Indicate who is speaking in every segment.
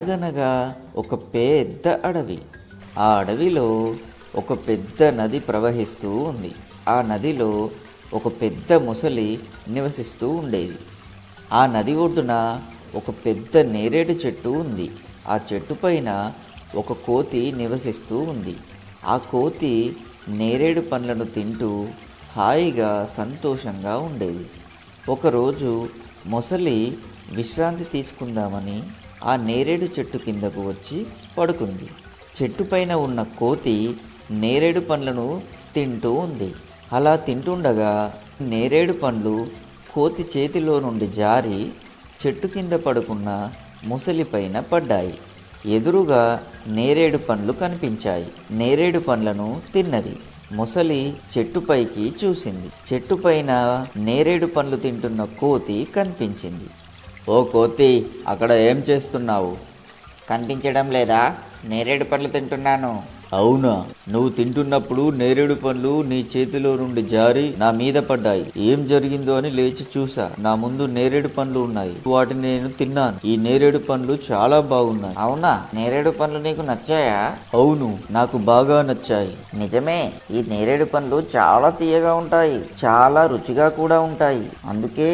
Speaker 1: అనగనగా ఒక పెద్ద అడవి. ఆ అడవిలో ఒక పెద్ద నది ప్రవహిస్తూ ఉంది. ఆ నదిలో ఒక పెద్ద ముసలి నివసిస్తూ ఉండేది. ఆ నది ఒడ్డున ఒక పెద్ద నేరేడు చెట్టు ఉంది. ఆ చెట్టు పైన ఒక కోతి నివసిస్తూ ఉంది. ఆ కోతి నేరేడు పండ్లను తింటూ హాయిగా సంతోషంగా ఉండేది. ఒకరోజు మొసలి విశ్రాంతి తీసుకుందామని ఆ నేరేడు చెట్టు కిందకు వచ్చి పడుకుంది. చెట్టుపైన ఉన్న కోతి నేరేడు పండ్లను తింటూ ఉంది. అలా తింటుండగా నేరేడు పండ్లు కోతి చేతిలో నుండి జారి చెట్టు కింద పడుకున్న ముసలి పైన పడ్డాయి. ఎదురుగా నేరేడు పండ్లు కనిపించాయి. నేరేడు పండ్లను తిన్నది. ముసలి చెట్టుపైకి చూసింది. చెట్టుపైన నేరేడు పండ్లు తింటున్న కోతి కనిపించింది. ఓ కోతి, అక్కడ ఏం చేస్తున్నావు?
Speaker 2: కనిపించడం లేదా? నేరేడు పళ్ళు తింటున్నాను.
Speaker 1: అవునా? నువ్వు తింటున్నప్పుడు నేరేడు పండ్లు నీ చేతిలో నుండి జారి నా మీద పడ్డాయి. ఏం జరిగిందో అని లేచి చూసా. నా ముందు నేరేడు పండ్లు ఉన్నాయి. వాటిని నేను తిన్నాను. ఈ నేరేడు పండ్లు చాలా బాగున్నాయి.
Speaker 2: అవునా? నేరేడు పండ్లు నీకు నచ్చాయా?
Speaker 1: అవును, నాకు బాగా నచ్చాయి.
Speaker 2: నిజమే, ఈ నేరేడు పండ్లు చాలా తీయగా ఉంటాయి, చాలా రుచిగా కూడా ఉంటాయి. అందుకే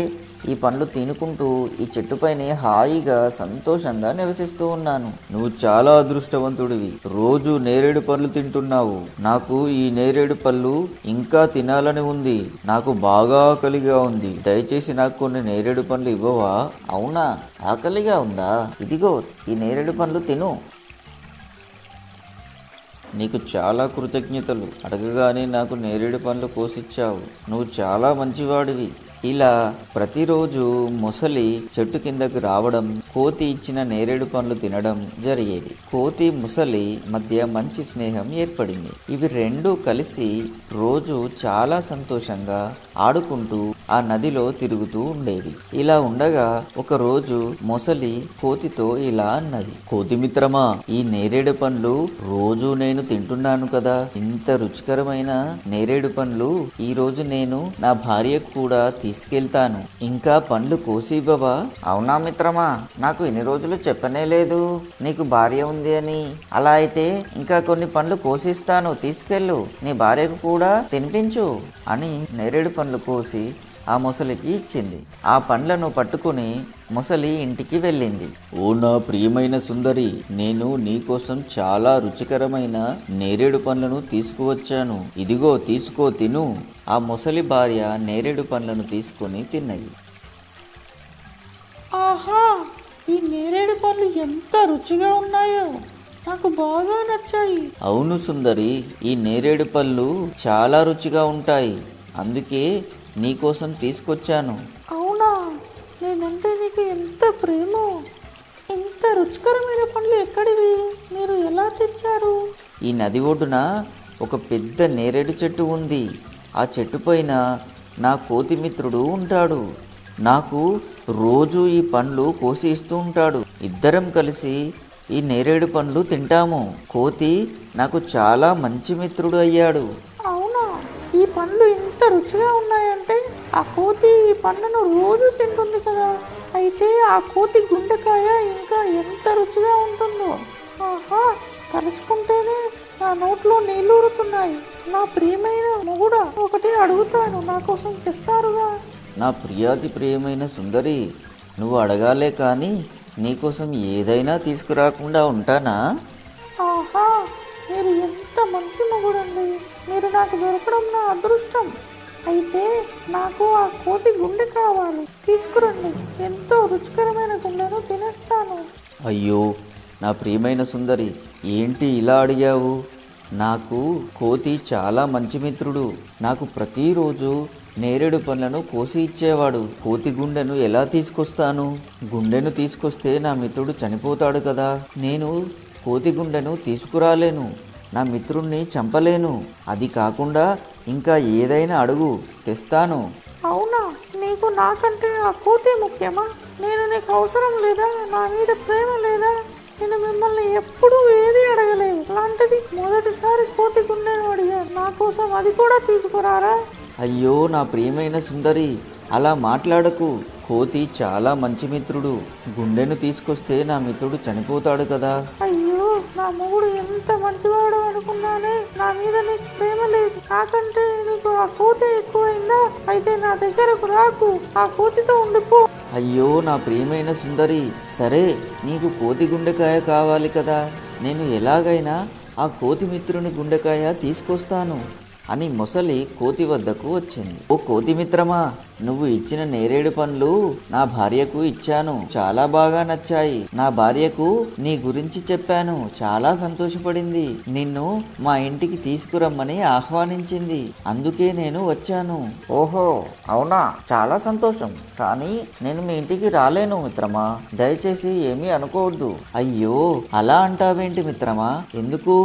Speaker 2: ఈ పండ్లు తినుకుంటూ ఈ చెట్టుపైనే హాయిగా సంతోషంగా నివసిస్తూ ఉన్నాను.
Speaker 1: నువ్వు చాలా అదృష్టవంతుడివి. రోజు నేరేడు పళ్ళు తింటున్నావు. నాకు ఈ నేరేడు పళ్ళు ఇంకా తినాలని ఉంది. నాకు బాగా ఆకలిగా ఉంది. దయచేసి నాకు కొన్ని నేరేడు పండ్లు ఇవ్వవా?
Speaker 2: అవునా? ఆకలిగా ఉందా? ఇదిగో ఈ నేరేడు పండ్లు తిను.
Speaker 1: నీకు చాలా కృతజ్ఞతలు. అడగగానే నాకు నేరేడు పండ్లు కోసిచ్చావు. నువ్వు చాలా మంచివాడివి. ఇలా ప్రతిరోజు మొసలి చెట్టు కిందకి రావడం, కోతి ఇచ్చిన నేరేడు పండ్లు తినడం జరిగేది. కోతి ముసలి మధ్య మంచి స్నేహం ఏర్పడింది. ఇవి రెండూ కలిసి రోజు చాలా సంతోషంగా ఆడుకుంటూ ఆ నదిలో తిరుగుతూ ఉండేవి. ఇలా ఉండగా ఒకరోజు మొసలి కోతితో ఇలా అన్నది. కోతి మిత్రమా, ఈ నేరేడు పండ్లు రోజు నేను తింటున్నాను కదా. ఇంత రుచికరమైన నేరేడు పండ్లు ఈ రోజు నేను నా భార్యకు కూడా తీసుకెళ్తాను. ఇంకా పండ్లు కోసి ఇవ్వవా?
Speaker 2: అవునా మిత్రమా, నాకు ఇన్ని రోజులు చెప్పనే లేదు నీకు భార్య ఉంది అని. అలా అయితే ఇంకా కొన్ని పండ్లు కోసిస్తాను, తీసుకెళ్ళు. నీ భార్యకు కూడా తినిపించు అని నేరేడు పండ్లు కోసి ఆ ముసలికి ఇచ్చింది. ఆ పండ్లను పట్టుకుని ముసలి ఇంటికి వెళ్ళింది.
Speaker 1: ఓ నా ప్రియమైన సుందరి, నేను నీకోసం చాలా రుచికరమైన నేరేడు పండ్లను తీసుకువచ్చాను. ఇదిగో తీసుకో, తిను. ఆ ముసలి భార్య నేరేడు పండ్లను తీసుకొని తిన్నది.
Speaker 3: ఆహా, ఈ నేరేడు పండ్లు ఎంత రుచిగా ఉన్నాయో, నాకు బాగా నచ్చాయి.
Speaker 1: అవును సుందరి, ఈ నేరేడు పళ్ళు చాలా రుచిగా ఉంటాయి. అందుకే నీకోసం తీసుకొచ్చాను.
Speaker 3: అవునా? నేనంటే నీకు ఎంత ప్రేమ. ఇంత రుచికరమైన పండ్లు ఎక్కడివి? మీరు ఎలా తెచ్చారు?
Speaker 1: ఈ నది ఒడ్డున ఒక పెద్ద నేరేడు చెట్టు ఉంది. ఆ చెట్టు పైన నా కోతి మిత్రుడు ఉంటాడు. నాకు రోజు ఈ పండ్లు కోసి ఇస్తూ ఉంటాడు. ఇద్దరం కలిసి ఈ నేరేడు పండ్లు తింటాము. కోతి నాకు చాలా మంచి మిత్రుడు అయ్యాడు.
Speaker 3: అవునా? ఈ పండ్లు ఇంత రుచిగా ఉన్నాయంటే ఆ కోతి ఈ పండ్లను రోజు తింటుంది కదా. అయితే ఆ కోతి గుండెకాయ ఇంకా ఎంత రుచిగా ఉంటుందో. ఆహా, తలుచుకుంటేనే నా నోట్లో నీళ్ళూరుతున్నాయి. నా ప్రియమైన మొగుడా, ఒకటి అడుగుతాను, నా కోసం తెస్తారుగా?
Speaker 1: నా ప్రియాతి ప్రియమైన సుందరి, నువ్వు అడగాలే కానీ నీకోసం ఏదైనా తీసుకురాకుండా ఉంటానా?
Speaker 3: ఆహా, మీరు ఎంత మంచి మొగుడండి. మీరు నాకు దొరకడం నా అదృష్టం. అయితే నాకు ఆ కోతి గుండె కావాలి, తీసుకురండి. ఎంతో రుచికరమైన గుండెను తినేస్తాను.
Speaker 1: అయ్యో నా ప్రియమైన సుందరి, ఏంటి ఇలా అడిగావు? నాకు కోతి చాలా మంచి మిత్రుడు. నాకు ప్రతిరోజు నేరేడు పండ్లను కోసి ఇచ్చేవాడు. కోతి గుండెను ఎలా తీసుకొస్తాను? గుండెను తీసుకొస్తే నా మిత్రుడు చనిపోతాడు కదా. నేను కోతి గుండెను తీసుకురాలేను. నా మిత్రుణ్ణి చంపలేను. అది కాకుండా ఇంకా ఏదైనా అడుగు, తెస్తాను.
Speaker 3: అవునా? నీకు నాకంటే ఆ కోతి ముఖ్యమా? నేను నీకు అవసరం లేదా? నా మీద ప్రేమ లేదా? నేను మిమ్మల్ని ఎప్పుడూ ఏది అడగలేదు. అలాంటిది మొదటిసారి కోతి గుండెను అడిగాను. నా కోసం అది కూడా తీసుకురారా?
Speaker 1: అయ్యో నా ప్రియమైన సుందరి, అలా మాట్లాడకు, కోతి చాలా మంచి మిత్రుడు. గుండెను తీసుకొస్తే నా మిత్రుడు చనిపోతాడు కదా.
Speaker 3: అయ్యో, నా మొగుడు ఎంత మంచివాడు అనుకున్నానే. నా మీద నీకు ప్రేమ లేదు, నాకంటే నీకు ఆ కోతి ఎక్కువైందా? అయితే నా దగ్గరకు రాకు, ఆ కోతితో ఉండిపో.
Speaker 1: అయ్యో నా ప్రియమైన సుందరి, సరే నీకు కోతి గుండెకాయ కావాలి కదా, నేను ఎలాగైనా ఆ కోతి మిత్రుని గుండెకాయ తీసుకొస్తాను అని మొసలి కోతి వద్దకు వచ్చింది. ఓ కోతి మిత్రమా, నువ్వు ఇచ్చిన నేరేడు పండ్లు నా భార్యకు ఇచ్చాను, చాలా బాగా నచ్చాయి. నా భార్యకు నీ గురించి చెప్పాను, చాలా సంతోషపడింది. నిన్ను మా ఇంటికి తీసుకురమ్మని ఆహ్వానించింది, అందుకే నేను వచ్చాను.
Speaker 2: ఓహో, అవునా, చాలా సంతోషం. కానీ నేను మీ ఇంటికి రాలేను మిత్రమా, దయచేసి ఏమీ అనుకోవద్దు.
Speaker 1: అయ్యో, అలా అంటావేంటి మిత్రమా? ఎందుకు?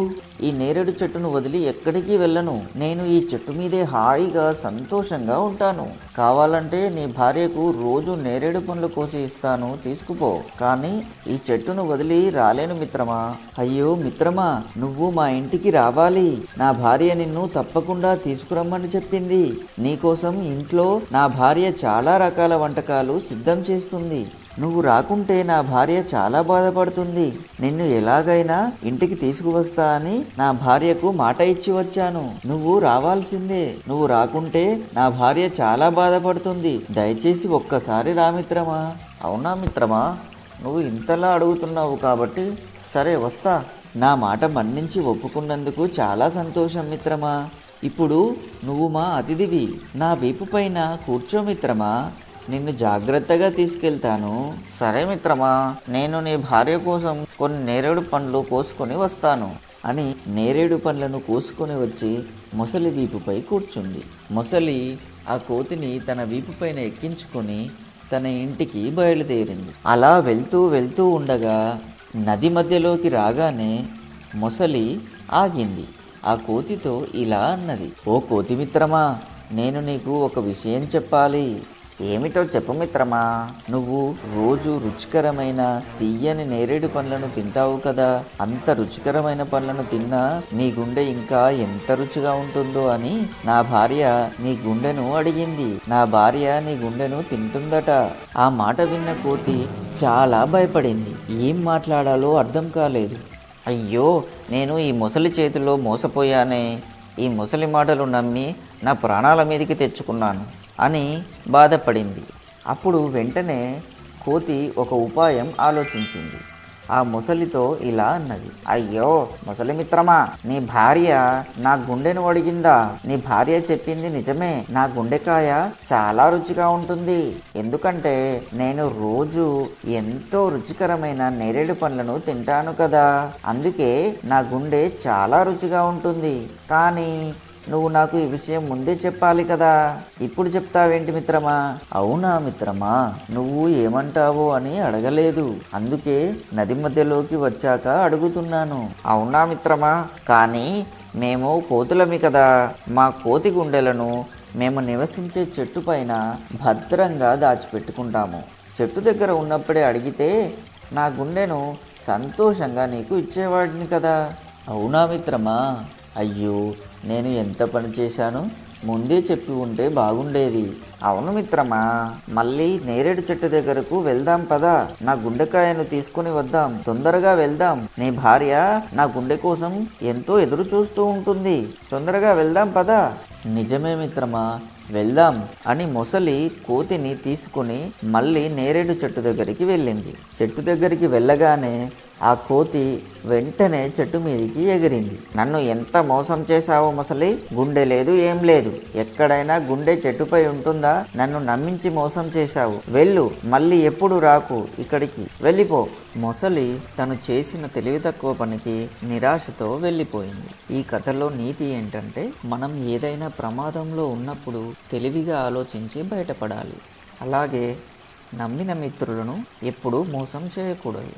Speaker 1: ఈ నేరేడు చెట్టును వదిలి ఎక్కడికి వెళ్ళను. నేను ఈ చెట్టు మీదే హాయిగా సంతోషంగా ఉంటాను. కావాలంటే నీ భార్యకు రోజు నేరేడు పండ్లు కోసి ఇస్తాను, తీసుకుపో. కానీ ఈ చెట్టును వదిలి రాలేను మిత్రమా. అయ్యో మిత్రమా, నువ్వు మా ఇంటికి రావాలి. నా భార్య నిన్ను తప్పకుండా తీసుకురమ్మని చెప్పింది. నీకోసం ఇంట్లో నా భార్య చాలా రకాల వంటకాలు సిద్ధం చేస్తుంది. నువ్వు రాకుంటే నా భార్య చాలా బాధపడుతుంది. నిన్ను ఎలాగైనా ఇంటికి తీసుకువస్తా అని నా భార్యకు మాట ఇచ్చి వచ్చాను. నువ్వు రావాల్సిందే. నువ్వు రాకుంటే నా భార్య చాలా బాధపడుతుంది. దయచేసి ఒక్కసారి రా మిత్రమా.
Speaker 2: అవునా మిత్రమా, నువ్వు ఇంతలా అడుగుతున్నావు కాబట్టి సరే, వస్తా.
Speaker 1: నా మాట మన్నించి ఒప్పుకున్నందుకు చాలా సంతోషం మిత్రమా. ఇప్పుడు నువ్వు మా అతిథివి. నా వీపు పైన కూర్చో మిత్రమా, నిన్ను జాగ్రత్తగా తీసుకెళ్తాను.
Speaker 2: సరే మిత్రమా, నేను నీ భార్య కోసం కొన్ని నేరేడు పండ్లు కోసుకొని వస్తాను
Speaker 1: అని నేరేడు పండ్లను కోసుకొని వచ్చి మొసలి వీపుపై కూర్చుంది. మొసలి ఆ కోతిని తన వీపుపైన ఎక్కించుకొని తన ఇంటికి బయలుదేరింది. అలా వెళ్తూ వెళ్తూ ఉండగా నది మధ్యలోకి రాగానే మొసలి ఆగింది. ఆ కోతితో ఇలా అన్నది, ఓ కోతి మిత్రమా, నేను నీకు ఒక విషయం చెప్పాలి.
Speaker 2: ఏమిటో చెప్పు మిత్రమా.
Speaker 1: నువ్వు రోజు రుచికరమైన తీయని నేరేడు పండ్లను తింటావు కదా. అంత రుచికరమైన పండ్లను తిన్నా నీ గుండె ఇంకా ఎంత రుచిగా ఉంటుందో అని నా భార్య నీ గుండెను అడిగింది. నా భార్య నీ గుండెను తింటుందట. ఆ మాట విన్న కోతి చాలా భయపడింది. ఏం మాట్లాడాలో అర్థం కాలేదు.
Speaker 2: అయ్యో, నేను ఈ ముసలి చేతిలో మోసపోయానే. ఈ ముసలి మాటలు నమ్మి నా ప్రాణాల మీదకి తెచ్చుకున్నాను అని బాధపడింది. అప్పుడు వెంటనే కోతి ఒక ఉపాయం ఆలోచించింది. ఆ ముసలితో ఇలా అన్నది, అయ్యో ముసలి మిత్రమా, నీ భార్య నా గుండెను అడిగిందా? నీ భార్య చెప్పింది నిజమే. నా గుండెకాయ చాలా రుచిగా ఉంటుంది. ఎందుకంటే నేను రోజు ఎంతో రుచికరమైన నేరేడు పండ్లను తింటాను కదా. అందుకే నా గుండె చాలా రుచిగా ఉంటుంది. కానీ నువ్వు నాకు ఈ విషయం ముందే చెప్పాలి కదా. ఇప్పుడు చెప్తావేంటి మిత్రమా?
Speaker 1: అవునా మిత్రమా, నువ్వు ఏమంటావో అని అడగలేదు, అందుకే నది మధ్యలోకి వచ్చాక అడుగుతున్నాను.
Speaker 2: అవునా మిత్రమా, కానీ మేము కోతులమి కదా. మా కోతి గుండెలను
Speaker 1: మేము నివసించే చెట్టు పైన భద్రంగా దాచిపెట్టుకుంటాము. చెట్టు దగ్గర ఉన్నప్పుడే అడిగితే నా గుండెను సంతోషంగా నీకు ఇచ్చేవాడిని కదా. అవునా మిత్రమా, అయ్యో నేను ఎంత పని చేశాను, ముందే చెప్పి ఉంటే బాగుండేది.
Speaker 2: అవును మిత్రమా, మళ్ళీ నేరేడు చెట్టు దగ్గరకు వెళ్దాం పదా. నా గుండెకాయను తీసుకుని వద్దాం, తొందరగా వెళ్దాం. నీ భార్య నా గుండె కోసం ఎంతో ఎదురు చూస్తూ ఉంటుంది. తొందరగా వెళ్దాం పదా.
Speaker 1: నిజమే మిత్రమా, వెళ్దాం అని మొసలి కోతిని తీసుకుని మళ్ళీ నేరేడు చెట్టు దగ్గరికి వెళ్ళింది. చెట్టు దగ్గరికి వెళ్ళగానే ఆ కోతి వెంటనే చెట్టు మీదకి ఎగిరింది.
Speaker 2: నన్ను ఎంత మోసం చేశావో మొసలి. గుండె లేదు, ఏం లేదు. ఎక్కడైనా గుండె చెట్టుపై ఉంటుందా? నన్ను నమ్మించి మోసం చేశావు. వెళ్ళు, మళ్ళీ ఎప్పుడు రాకు ఇక్కడికి, వెళ్ళిపో.
Speaker 1: మొసలి తను చేసిన తెలివి తక్కువ పనికి నిరాశతో వెళ్ళిపోయింది. ఈ కథలో నీతి ఏంటంటే, మనం ఏదైనా ప్రమాదంలో ఉన్నప్పుడు తెలివిగా ఆలోచించి బయటపడాలి. అలాగే నమ్మిన మిత్రులను ఎప్పుడూ మోసం చేయకూడదు.